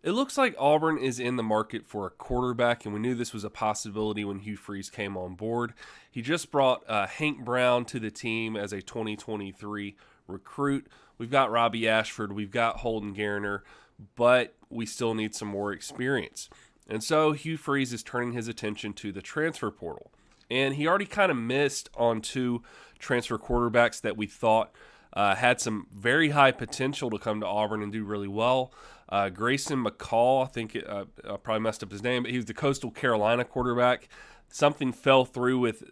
It looks like Auburn is in the market for a quarterback, and we knew this was a possibility when Hugh Freeze came on board. He just brought Hank Brown to the team as a 2023 recruit. We've got Robbie Ashford, we've got Holden Garner, but we still need some more experience. And so Hugh Freeze is turning his attention to the transfer portal. And he already kind of missed on two transfer quarterbacks that we thought had some very high potential to come to Auburn and do really well. Grayson McCall, I think I probably messed up his name, but he was the Coastal Carolina quarterback. Something fell through with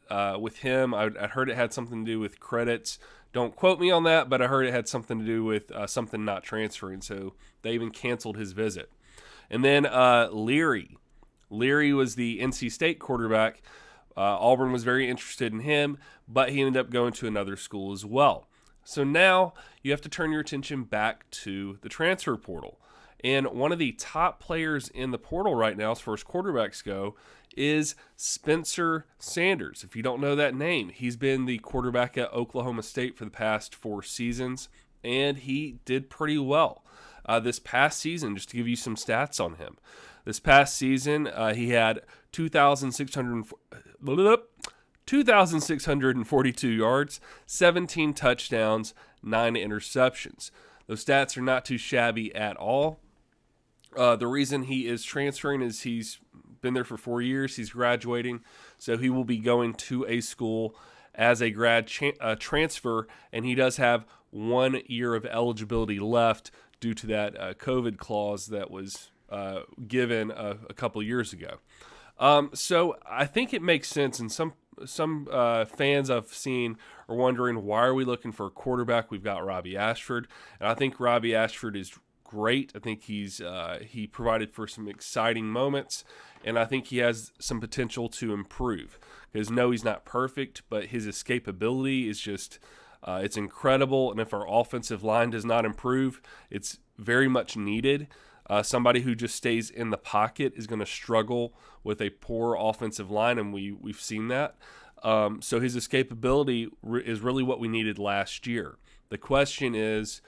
him. I heard it had something to do with credits. Don't quote me on that, but I heard it had something to do with something not transferring, so they even canceled his visit. And then Leary. Leary was the NC State quarterback. Auburn was very interested in him, but he ended up going to another school as well. So now you have to turn your attention back to the transfer portal. And one of the top players in the portal right now, as far as quarterbacks go, is Spencer Sanders. If you don't know that name, he's been the quarterback at Oklahoma State for the past 4 seasons, and he did pretty well. This past season, just to give you some stats on him, this past season he had 2,642 yards, 17 touchdowns, 9 interceptions. Those stats are not too shabby at all. The reason he is transferring is he's been there for 4 years. He's graduating, so he will be going to a school as a grad transfer, and he does have 1 year of eligibility left due to that COVID clause that was given a couple years ago. So I think it makes sense, and some fans I've seen are wondering, why are we looking for a quarterback? We've got Robbie Ashford, and I think Robbie Ashford is great. I think he provided for some exciting moments, and I think he has some potential to improve. Because no, he's not perfect, but his escapability is just it's incredible. And if our offensive line does not improve, it's very much needed. Somebody who just stays in the pocket is going to struggle with a poor offensive line, and we've seen that. So his escapability is really what we needed last year. The question is,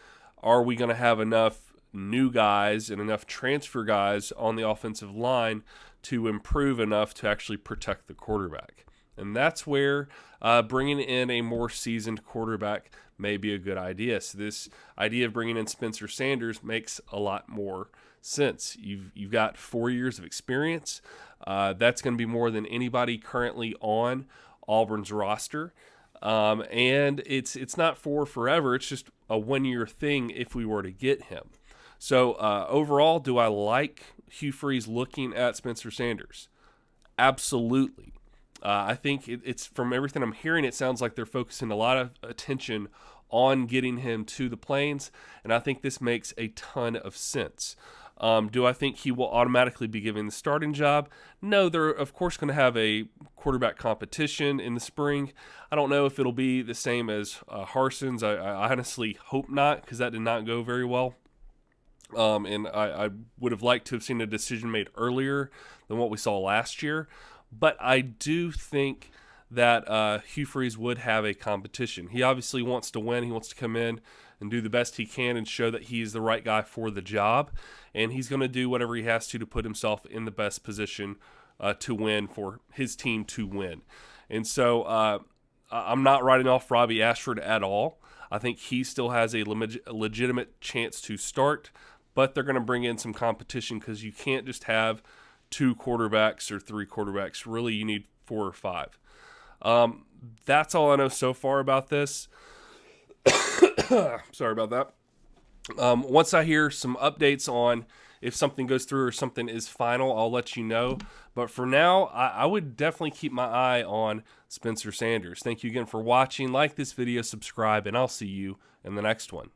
are we going to have enough new guys and enough transfer guys on the offensive line to improve enough to actually protect the quarterback? And that's where bringing in a more seasoned quarterback may be a good idea. So this idea of bringing in Spencer Sanders makes a lot more sense. You've got 4 years of experience. That's going to be more than anybody currently on Auburn's roster. And it's not for forever. It's just a 1-year thing if we were to get him. So overall, do I like Hugh Freeze looking at Spencer Sanders? Absolutely. I think it's from everything I'm hearing, it sounds like they're focusing a lot of attention on getting him to the Plains, and I think this makes a ton of sense. Do I think he will automatically be given the starting job? No, they're of course going to have a quarterback competition in the spring. I don't know if it'll be the same as Harson's. I honestly hope not, because that did not go very well. And I would have liked to have seen a decision made earlier than what we saw last year. But I do think that Hugh Freeze would have a competition. He obviously wants to win. He wants to come in and do the best he can and show that he's the right guy for the job. And he's going to do whatever he has to put himself in the best position to win, for his team to win. And so I'm not writing off Robbie Ashford at all. I think he still has a legitimate chance to start, but they're going to bring in some competition, because you can't just have 2 quarterbacks or 3 quarterbacks. Really, you need 4 or 5. That's all I know so far about this. Sorry about that. Once I hear some updates on if something goes through or something is final, I'll let you know. But for now, I would definitely keep my eye on Spencer Sanders. Thank you again for watching. Like this video, subscribe, and I'll see you in the next one.